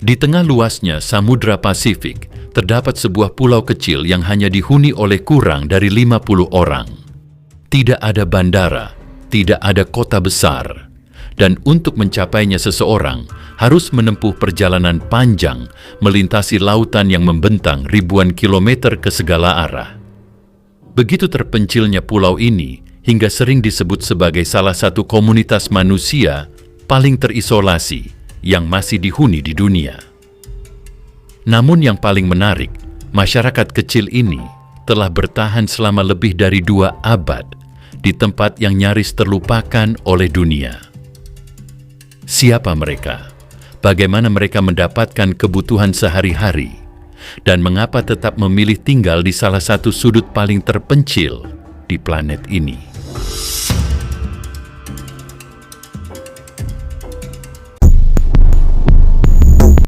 Di tengah luasnya Samudra Pasifik, terdapat sebuah pulau kecil yang hanya dihuni oleh kurang dari 50 orang. Tidak ada bandara, tidak ada kota besar, dan untuk mencapainya seseorang harus menempuh perjalanan panjang melintasi lautan yang membentang ribuan kilometer ke segala arah. Begitu terpencilnya pulau ini hingga sering disebut sebagai salah satu komunitas manusia paling terisolasi yang masih dihuni di dunia. Namun yang paling menarik, masyarakat kecil ini telah bertahan selama lebih dari 2 abad di tempat yang nyaris terlupakan oleh dunia. Siapa mereka? Bagaimana mereka mendapatkan kebutuhan sehari-hari? Dan mengapa tetap memilih tinggal di salah satu sudut paling terpencil di planet ini?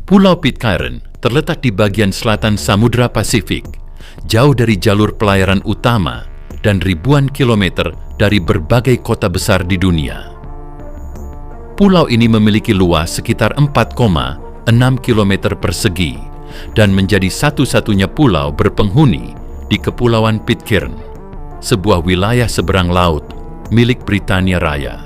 Pulau Pitcairn terletak di bagian selatan Samudra Pasifik, jauh dari jalur pelayaran utama dan ribuan kilometer dari berbagai kota besar di dunia. Pulau ini memiliki luas sekitar 4,6 km persegi dan menjadi satu-satunya pulau berpenghuni di Kepulauan Pitcairn, sebuah wilayah seberang laut milik Britania Raya.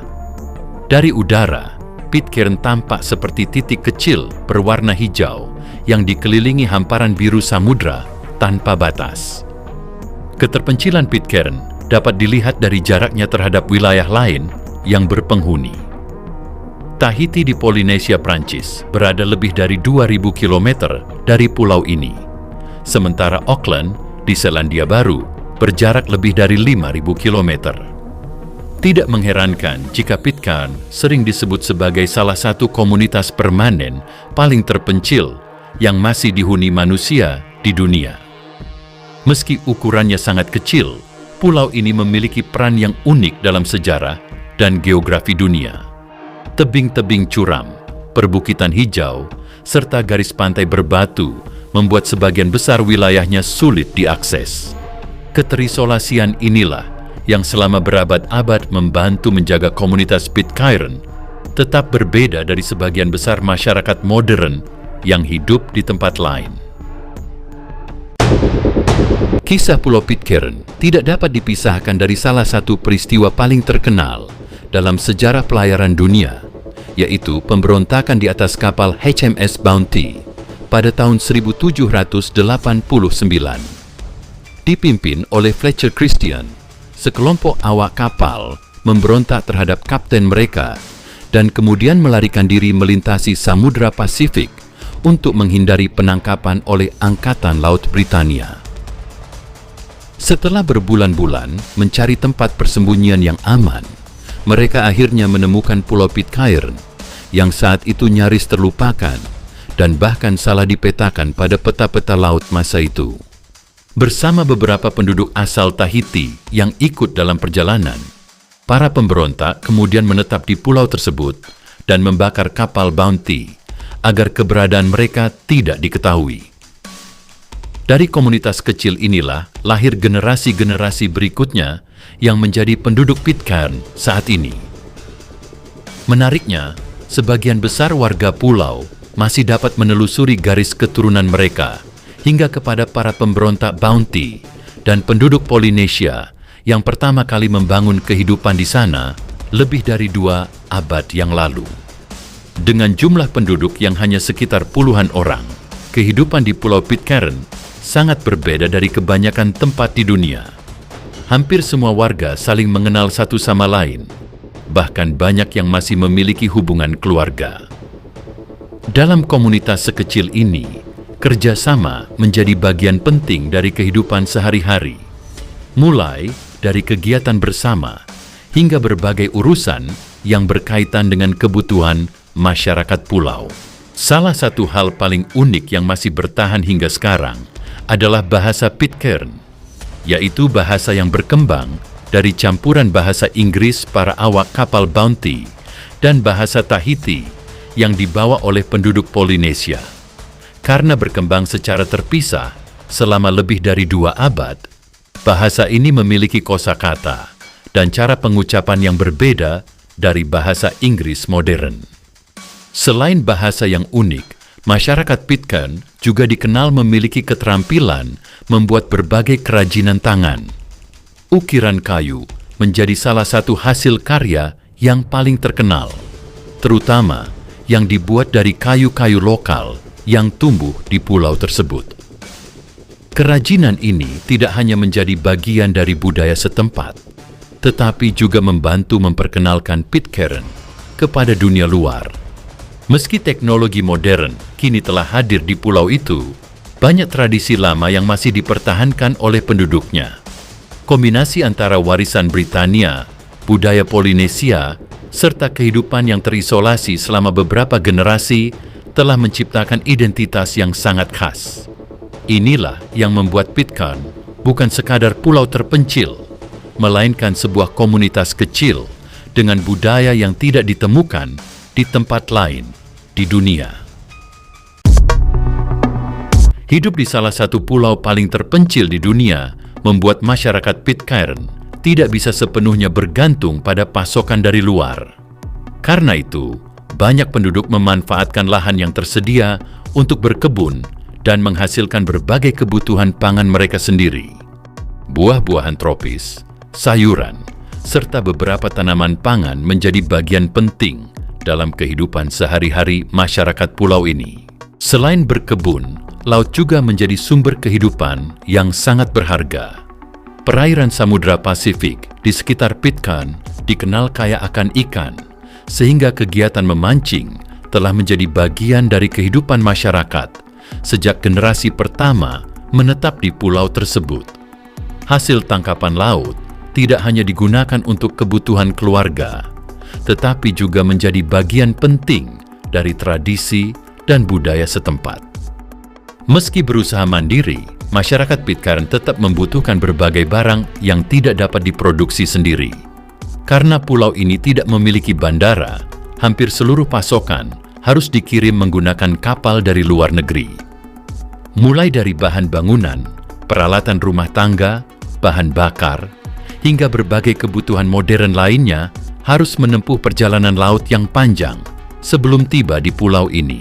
Dari udara, Pitcairn tampak seperti titik kecil berwarna hijau yang dikelilingi hamparan biru samudra tanpa batas. Keterpencilan Pitcairn dapat dilihat dari jaraknya terhadap wilayah lain yang berpenghuni. Tahiti di Polinesia, Prancis, berada lebih dari 2.000 km dari pulau ini. Sementara Auckland di Selandia Baru berjarak lebih dari 5.000 km. Tidak mengherankan jika Pitcairn sering disebut sebagai salah satu komunitas permanen paling terpencil yang masih dihuni manusia di dunia. Meski ukurannya sangat kecil, pulau ini memiliki peran yang unik dalam sejarah dan geografi dunia. Tebing-tebing curam, perbukitan hijau, serta garis pantai berbatu membuat sebagian besar wilayahnya sulit diakses. Keterisolasian inilah yang selama berabad-abad membantu menjaga komunitas Pitcairn tetap berbeda dari sebagian besar masyarakat modern yang hidup di tempat lain. Kisah Pulau Pitcairn tidak dapat dipisahkan dari salah satu peristiwa paling terkenal dalam sejarah pelayaran dunia, yaitu pemberontakan di atas kapal HMS Bounty pada tahun 1789. Dipimpin oleh Fletcher Christian, sekelompok awak kapal memberontak terhadap kapten mereka dan kemudian melarikan diri melintasi Samudra Pasifik untuk menghindari penangkapan oleh Angkatan Laut Britania. Setelah berbulan-bulan mencari tempat persembunyian yang aman, mereka akhirnya menemukan Pulau Pitcairn yang saat itu nyaris terlupakan dan bahkan salah dipetakan pada peta-peta laut masa itu. Bersama beberapa penduduk asal Tahiti yang ikut dalam perjalanan, para pemberontak kemudian menetap di pulau tersebut dan membakar kapal Bounty agar keberadaan mereka tidak diketahui. Dari komunitas kecil inilah lahir generasi-generasi berikutnya yang menjadi penduduk Pitcairn saat ini. Menariknya, sebagian besar warga pulau masih dapat menelusuri garis keturunan mereka hingga kepada para pemberontak Bounty dan penduduk Polinesia yang pertama kali membangun kehidupan di sana lebih dari 2 abad yang lalu. Dengan jumlah penduduk yang hanya sekitar puluhan orang, kehidupan di Pulau Pitcairn sangat berbeda dari kebanyakan tempat di dunia. Hampir semua warga saling mengenal satu sama lain, bahkan banyak yang masih memiliki hubungan keluarga. Dalam komunitas sekecil ini, kerjasama menjadi bagian penting dari kehidupan sehari-hari, mulai dari kegiatan bersama hingga berbagai urusan yang berkaitan dengan kebutuhan masyarakat pulau. Salah satu hal paling unik yang masih bertahan hingga sekarang adalah bahasa Pitcairn, yaitu bahasa yang berkembang dari campuran bahasa Inggris para awak kapal Bounty dan bahasa Tahiti yang dibawa oleh penduduk Polinesia. Karena berkembang secara terpisah selama lebih dari 2 abad, bahasa ini memiliki kosakata dan cara pengucapan yang berbeda dari bahasa Inggris modern. Selain bahasa yang unik, Masyarakat Pitcairn juga dikenal memiliki keterampilan membuat berbagai kerajinan tangan. Ukiran kayu menjadi salah satu hasil karya yang paling terkenal, terutama yang dibuat dari kayu-kayu lokal yang tumbuh di pulau tersebut. Kerajinan ini tidak hanya menjadi bagian dari budaya setempat, tetapi juga membantu memperkenalkan Pitcairn kepada dunia luar. Meski teknologi modern kini telah hadir di pulau itu, banyak tradisi lama yang masih dipertahankan oleh penduduknya. Kombinasi antara warisan Britania, budaya Polinesia, serta kehidupan yang terisolasi selama beberapa generasi telah menciptakan identitas yang sangat khas. Inilah yang membuat Pitcairn bukan sekadar pulau terpencil, melainkan sebuah komunitas kecil dengan budaya yang tidak ditemukan di tempat lain di dunia. Hidup di salah satu pulau paling terpencil di dunia membuat masyarakat Pitcairn tidak bisa sepenuhnya bergantung pada pasokan dari luar. Karena itu, banyak penduduk memanfaatkan lahan yang tersedia untuk berkebun dan menghasilkan berbagai kebutuhan pangan mereka sendiri. Buah-buahan tropis, sayuran, serta beberapa tanaman pangan menjadi bagian penting dalam kehidupan sehari-hari masyarakat pulau ini. Selain berkebun, laut juga menjadi sumber kehidupan yang sangat berharga. Perairan Samudra Pasifik di sekitar Pitcairn dikenal kaya akan ikan, sehingga kegiatan memancing telah menjadi bagian dari kehidupan masyarakat sejak generasi pertama menetap di pulau tersebut. Hasil tangkapan laut tidak hanya digunakan untuk kebutuhan keluarga, tetapi juga menjadi bagian penting dari tradisi dan budaya setempat. Meski berusaha mandiri, masyarakat Pitcairn tetap membutuhkan berbagai barang yang tidak dapat diproduksi sendiri. Karena pulau ini tidak memiliki bandara, hampir seluruh pasokan harus dikirim menggunakan kapal dari luar negeri. Mulai dari bahan bangunan, peralatan rumah tangga, bahan bakar, hingga berbagai kebutuhan modern lainnya harus menempuh perjalanan laut yang panjang sebelum tiba di pulau ini.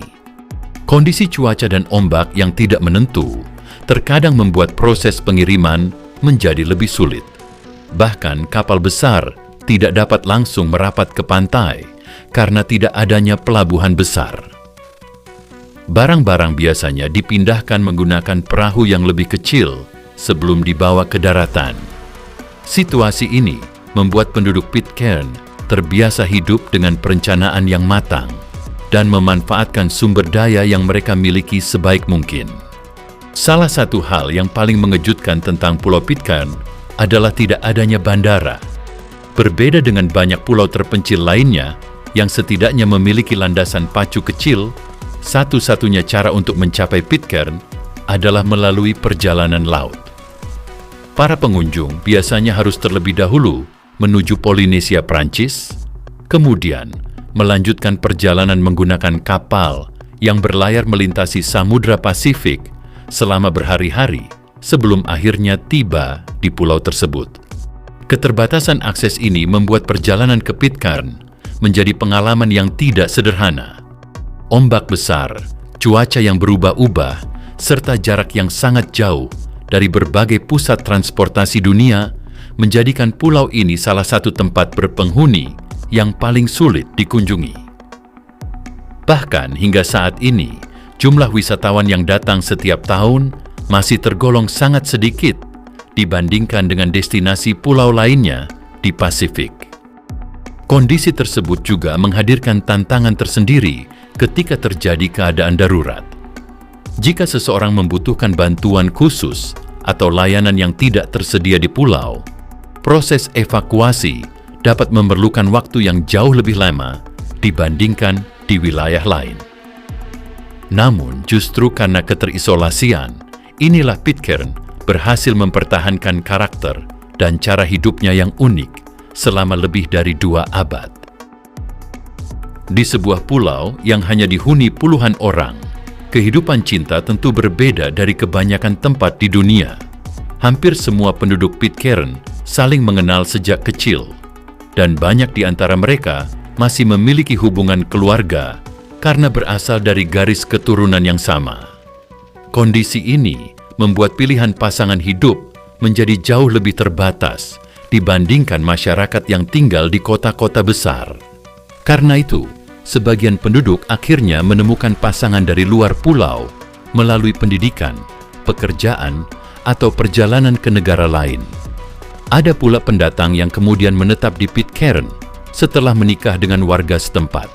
Kondisi cuaca dan ombak yang tidak menentu terkadang membuat proses pengiriman menjadi lebih sulit. Bahkan kapal besar tidak dapat langsung merapat ke pantai karena tidak adanya pelabuhan besar. Barang-barang biasanya dipindahkan menggunakan perahu yang lebih kecil sebelum dibawa ke daratan. Situasi ini membuat penduduk Pitcairn terbiasa hidup dengan perencanaan yang matang dan memanfaatkan sumber daya yang mereka miliki sebaik mungkin. Salah satu hal yang paling mengejutkan tentang Pulau Pitcairn adalah tidak adanya bandara. Berbeda dengan banyak pulau terpencil lainnya yang setidaknya memiliki landasan pacu kecil, satu-satunya cara untuk mencapai Pitcairn adalah melalui perjalanan laut. Para pengunjung biasanya harus terlebih dahulu menuju Polinesia, Prancis, kemudian melanjutkan perjalanan menggunakan kapal yang berlayar melintasi Samudra Pasifik selama berhari-hari sebelum akhirnya tiba di pulau tersebut. Keterbatasan akses ini membuat perjalanan ke Pitcairn menjadi pengalaman yang tidak sederhana. Ombak besar, cuaca yang berubah-ubah, serta jarak yang sangat jauh dari berbagai pusat transportasi dunia menjadikan pulau ini salah satu tempat berpenghuni yang paling sulit dikunjungi. Bahkan hingga saat ini, jumlah wisatawan yang datang setiap tahun masih tergolong sangat sedikit dibandingkan dengan destinasi pulau lainnya di Pasifik. Kondisi tersebut juga menghadirkan tantangan tersendiri ketika terjadi keadaan darurat. Jika seseorang membutuhkan bantuan khusus atau layanan yang tidak tersedia di pulau, proses evakuasi dapat memerlukan waktu yang jauh lebih lama dibandingkan di wilayah lain. Namun, justru karena keterisolasian, inilah Pitcairn berhasil mempertahankan karakter dan cara hidupnya yang unik selama lebih dari 2 abad. Di sebuah pulau yang hanya dihuni puluhan orang, kehidupan cinta tentu berbeda dari kebanyakan tempat di dunia. Hampir semua penduduk Pitcairn saling mengenal sejak kecil, dan banyak di antara mereka masih memiliki hubungan keluarga karena berasal dari garis keturunan yang sama. Kondisi ini membuat pilihan pasangan hidup menjadi jauh lebih terbatas dibandingkan masyarakat yang tinggal di kota-kota besar. Karena itu, sebagian penduduk akhirnya menemukan pasangan dari luar pulau melalui pendidikan, pekerjaan, atau perjalanan ke negara lain. Ada pula pendatang yang kemudian menetap di Pitcairn setelah menikah dengan warga setempat.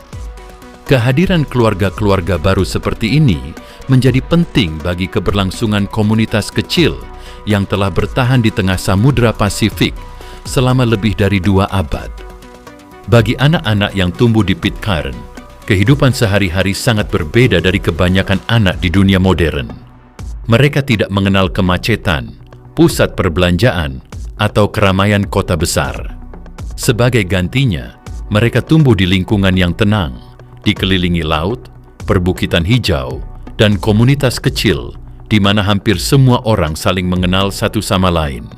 Kehadiran keluarga-keluarga baru seperti ini menjadi penting bagi keberlangsungan komunitas kecil yang telah bertahan di tengah Samudra Pasifik selama lebih dari 2 abad. Bagi anak-anak yang tumbuh di Pitcairn, kehidupan sehari-hari sangat berbeda dari kebanyakan anak di dunia modern. Mereka tidak mengenal kemacetan, pusat perbelanjaan, atau keramaian kota besar. Sebagai gantinya, mereka tumbuh di lingkungan yang tenang, dikelilingi laut, perbukitan hijau, dan komunitas kecil di mana hampir semua orang saling mengenal satu sama lain.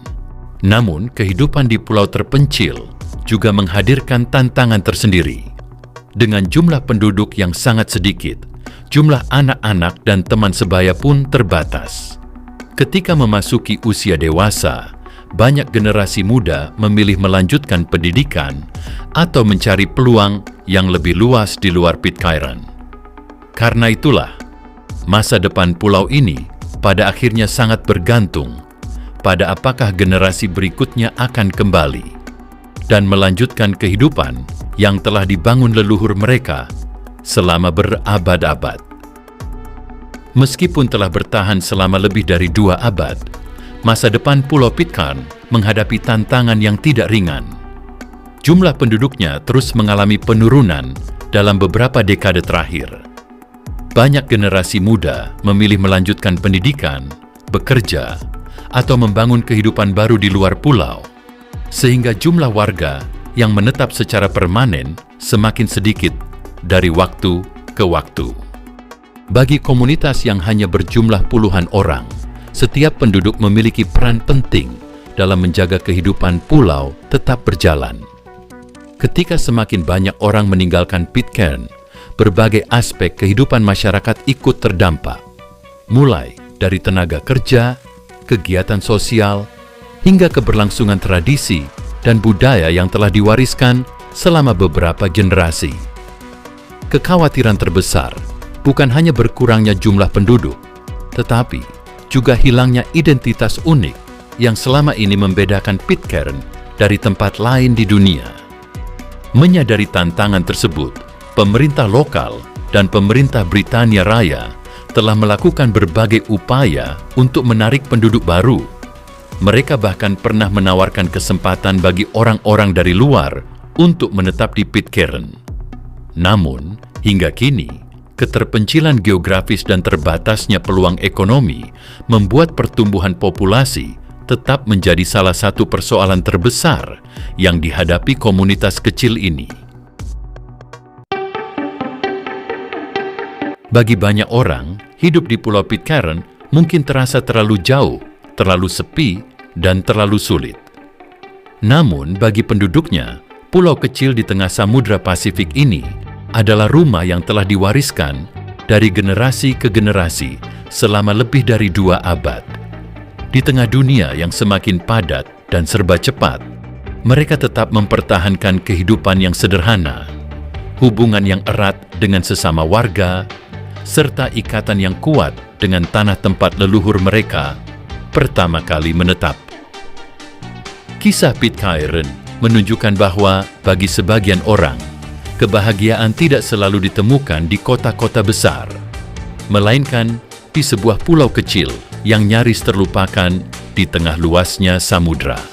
Namun, kehidupan di pulau terpencil juga menghadirkan tantangan tersendiri. Dengan jumlah penduduk yang sangat sedikit, jumlah anak-anak dan teman sebaya pun terbatas. Ketika memasuki usia dewasa, banyak generasi muda memilih melanjutkan pendidikan atau mencari peluang yang lebih luas di luar Pitcairn. Karena itulah, masa depan pulau ini pada akhirnya sangat bergantung pada apakah generasi berikutnya akan kembali dan melanjutkan kehidupan yang telah dibangun leluhur mereka selama berabad-abad. Meskipun telah bertahan selama lebih dari 2 abad, masa depan Pulau Pitcairn menghadapi tantangan yang tidak ringan. Jumlah penduduknya terus mengalami penurunan dalam beberapa dekade terakhir. Banyak generasi muda memilih melanjutkan pendidikan, bekerja, atau membangun kehidupan baru di luar pulau, sehingga jumlah warga yang menetap secara permanen semakin sedikit dari waktu ke waktu. Bagi komunitas yang hanya berjumlah puluhan orang, setiap penduduk memiliki peran penting dalam menjaga kehidupan pulau tetap berjalan. Ketika semakin banyak orang meninggalkan Pitcairn, berbagai aspek kehidupan masyarakat ikut terdampak, mulai dari tenaga kerja, kegiatan sosial, hingga keberlangsungan tradisi dan budaya yang telah diwariskan selama beberapa generasi. Kekhawatiran terbesar bukan hanya berkurangnya jumlah penduduk, tetapi juga hilangnya identitas unik yang selama ini membedakan Pitcairn dari tempat lain di dunia. Menyadari tantangan tersebut, pemerintah lokal dan pemerintah Britania Raya telah melakukan berbagai upaya untuk menarik penduduk baru. Mereka bahkan pernah menawarkan kesempatan bagi orang-orang dari luar untuk menetap di Pitcairn. Namun, hingga kini, keterpencilan geografis dan terbatasnya peluang ekonomi membuat pertumbuhan populasi tetap menjadi salah satu persoalan terbesar yang dihadapi komunitas kecil ini. Bagi banyak orang, hidup di Pulau Pitcairn mungkin terasa terlalu jauh, terlalu sepi, dan terlalu sulit. Namun, bagi penduduknya, pulau kecil di tengah Samudra Pasifik ini adalah rumah yang telah diwariskan dari generasi ke generasi selama lebih dari 2 abad. Di tengah dunia yang semakin padat dan serba cepat, mereka tetap mempertahankan kehidupan yang sederhana, hubungan yang erat dengan sesama warga, serta ikatan yang kuat dengan tanah tempat leluhur mereka pertama kali menetap. Kisah Pitcairn menunjukkan bahwa bagi sebagian orang, kebahagiaan tidak selalu ditemukan di kota-kota besar, melainkan di sebuah pulau kecil yang nyaris terlupakan di tengah luasnya samudra.